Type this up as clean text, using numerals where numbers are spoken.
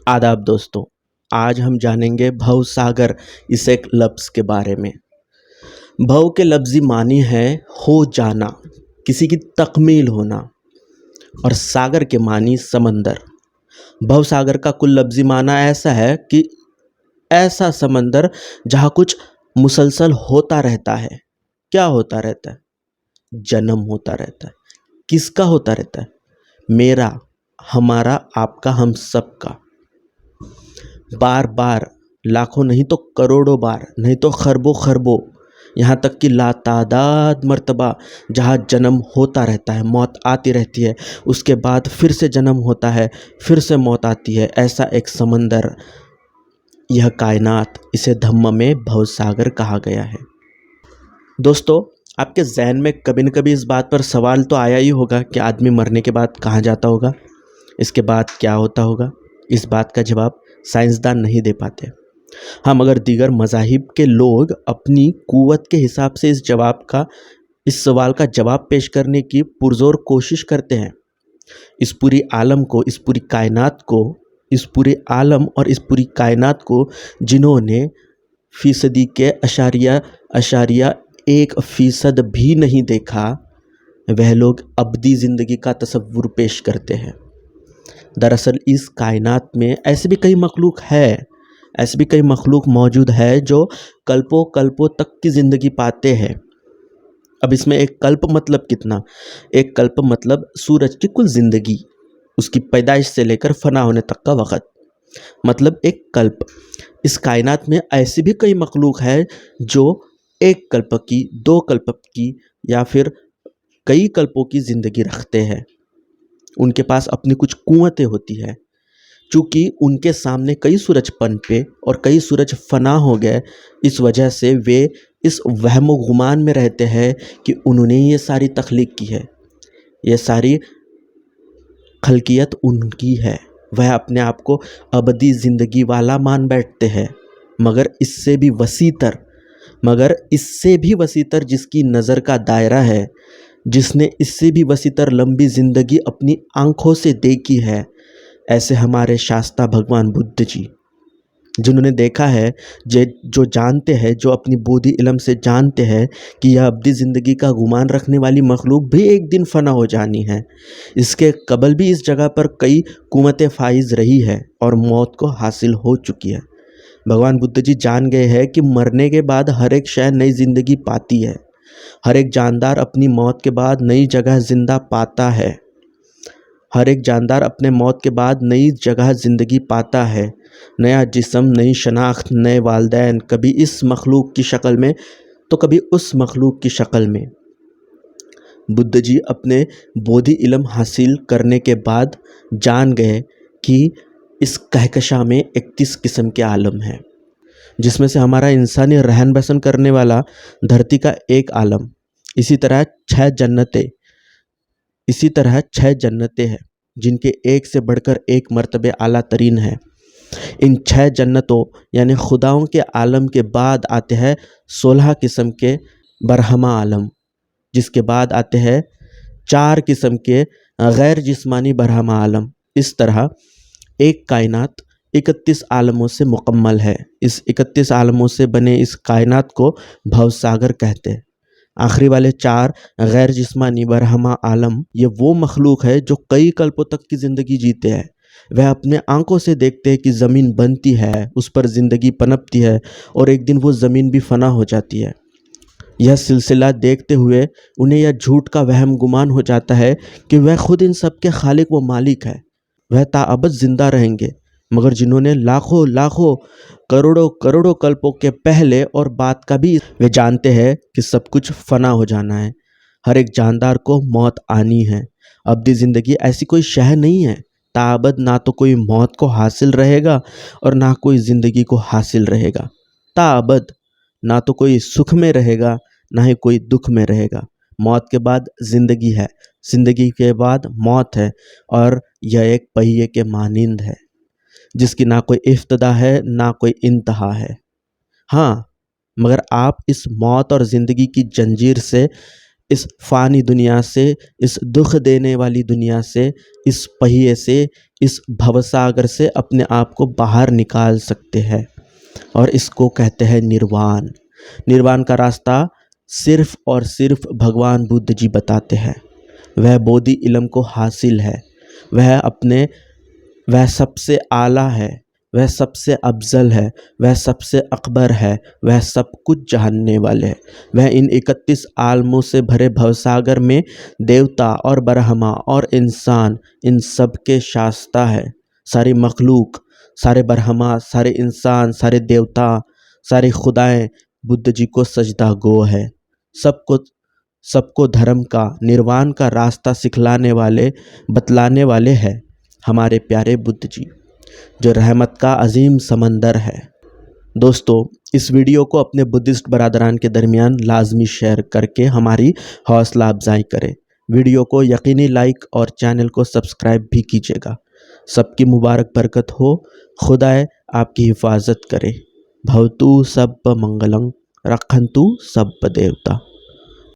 आदाब दोस्तों। आज हम जानेंगे भव सागर इस एक लफ्ज़ के बारे में। भव के लफ्ज़ी मानी है हो जाना, किसी की तकमील होना, और सागर के मानी समंदर। भव सागर का कुल लफ्ज़ी माना ऐसा है कि ऐसा समंदर जहाँ कुछ मुसलसल होता रहता है। क्या होता रहता है? जन्म होता रहता है। किसका होता रहता है? मेरा, हमारा, आपका, हम सबका। बार बार, लाखों नहीं तो करोड़ों बार, नहीं तो खरबों खरबों, यहाँ तक कि लातादाद मर्तबा जहाँ जन्म होता रहता है, मौत आती रहती है, उसके बाद फिर से जन्म होता है, फिर से मौत आती है। ऐसा एक समंदर, यह कायनात, इसे धम्म में भवसागर कहा गया है। दोस्तों, आपके जहन में कभी न कभी इस बात पर सवाल तो आया ही होगा कि आदमी मरने के बाद कहाँ जाता होगा, इसके बाद क्या होता होगा। इस बात का जवाब साइंसदान नहीं दे पाते। हाँ, मगर दीगर मज़ाहिब के लोग अपनी कुव्वत के हिसाब से इस सवाल का जवाब पेश करने की पुरज़ोर कोशिश करते हैं। इस पूरी आलम को, इस पूरी कायनात को, इस पूरे आलम और इस पूरी कायनात को जिन्होंने फ़ीसदी के अशारिया अशारिया 1% भी नहीं देखा, वह लोग अबदी ज़िंदगी का तसव्वुर पेश करते हैं। दरअसल इस कायनात में ऐसे भी कई मखलूक मौजूद है जो कल्पों कल्पों तक की ज़िंदगी पाते हैं। अब इसमें एक कल्प मतलब कितना? एक कल्प मतलब सूरज की कुल ज़िंदगी, उसकी पैदाइश से लेकर फना होने तक का वक़्त, मतलब एक कल्प। इस कायनात में ऐसी भी कई मखलूक है जो एक कल्प की, 2 कल्प की या फिर कई कल्पों की ज़िंदगी रखते हैं। उनके पास अपनी कुछ कुव्वतें होती है। चूँकि उनके सामने कई सूरज पनपे और कई सूरज फना हो गए, इस वजह से वे इस वहम-ओ-गुमान में रहते हैं कि उन्होंने ये सारी तख्लीक की है, ये सारी खल्कियत उनकी है। वह अपने आप को अबदी ज़िंदगी वाला मान बैठते हैं, मगर इससे भी वसीतर जिसकी नज़र का दायरा है, जिसने इससे भी वसीतर लंबी ज़िंदगी अपनी आँखों से देखी है, ऐसे हमारे शास्ता भगवान बुद्ध जी, जिन्होंने देखा है, जो जानते हैं, जो अपनी बोधि इल्म से जानते हैं कि यह अबदी ज़िंदगी का गुमान रखने वाली मखलूक भी एक दिन फ़ना हो जानी है। इसके कबल भी इस जगह पर कई कुव्वतें फ़ाइज़ रही है और मौत को हासिल हो चुकी है। भगवान बुद्ध जी जान गए हैं कि मरने के बाद हर एक शय नई ज़िंदगी पाती है। हर एक जानदार अपनी मौत के बाद नई जगह ज़िंदा पाता है। हर एक जानदार अपने मौत के बाद नई जगह ज़िंदगी पाता है। नया जिस्म, नई शनाख्त, नए वालिदैन, कभी इस मखलूक की शक्ल में तो कभी उस मखलूक की शक्ल में। बुद्ध जी अपने बोधि इल्म हासिल करने के बाद जान गए कि इस कहकशा में 31 किस्म के आलम हैं, जिसमें से हमारा इंसानी रहन बसन करने वाला धरती का एक आलम, इसी तरह 6 जन्नतें हैं, जिनके एक से बढ़कर एक मर्तबे आला तरीन है। इन 6 जन्नतों यानी खुदाओं के आलम के बाद आते हैं 16 किस्म के बरहमा आलम, जिसके बाद आते हैं 4 किस्म के गैर जिस्मानी बरहमा आलम। इस तरह एक कायनात 31 आलमों से मुकम्मल है। इस 31 आलमों से बने इस कायनात को भवसागर कहते हैं। आखिरी वाले 4 गैर जिस्मानी बरहमा आलम, ये वो मखलूक है जो कई कल्पों तक की ज़िंदगी जीते हैं। वह अपने आंखों से देखते हैं कि ज़मीन बनती है, उस पर ज़िंदगी पनपती है और एक दिन वो ज़मीन भी फना हो जाती है। यह सिलसिला देखते हुए उन्हें यह झूठ का वहम गुमान हो जाता है कि वह खुद इन सब के खालिक व मालिक है। वह ताअबद ज़िंदा रहेंगे, मगर जिन्होंने लाखों लाखों करोड़ों करोड़ों कल्पों के पहले और बाद का भी वे जानते हैं कि सब कुछ फना हो जाना है। हर एक जानदार को मौत आनी है। अबदी ज़िंदगी ऐसी कोई शह नहीं है, ताअबद ना तो कोई मौत को हासिल रहेगा और ना कोई ज़िंदगी को हासिल रहेगा। ताअबद ना तो कोई सुख में रहेगा, ना ही कोई दुख में रहेगा। मौत के बाद ज़िंदगी है, ज़िंदगी के बाद मौत है, और यह एक पहिए के मानिंद है, जिसकी ना कोई इब्तिदा है, ना कोई इंतहा है। हाँ, मगर आप इस मौत और ज़िंदगी की जंजीर से इस फ़ानी दुनिया से, इस दुख देने वाली दुनिया से, इस पहिए से, इस भवसागर से अपने आप को बाहर निकाल सकते हैं। और इसको कहते हैं निर्वाण। निर्वाण का रास्ता सिर्फ़ और सिर्फ़ भगवान बुद्ध जी बताते हैं। वह बोधि इल्म को हासिल है, वह सबसे आला है, वह सबसे अफ़ज़ल है, वह सबसे अकबर है, वह सब कुछ जानने वाले है। वह इन 31 आलमों से भरे भवसागर में देवता और ब्रह्मा और इंसान, इन सब के शास्ता है। सारी मखलूक, सारे ब्रह्मा, सारे इंसान, सारे देवता, सारी खुदाएँ बुद्ध जी को सजदा गो है। सबको धर्म का, निर्वाण का रास्ता सिखलाने वाले, बतलाने वाले हैं हमारे प्यारे बुद्ध जी, जो रहमत का अजीम समंदर है। दोस्तों, इस वीडियो को अपने बुद्धिस्ट बरादरान के दरमियान लाजमी शेयर करके हमारी हौसला अफजाई करें। वीडियो को यकीनी लाइक और चैनल को सब्सक्राइब भी कीजिएगा। सबकी मुबारक बरकत हो। खुदाए आपकी हिफाजत करे। भवतु सब मंगलम, रखंतु सब देवता।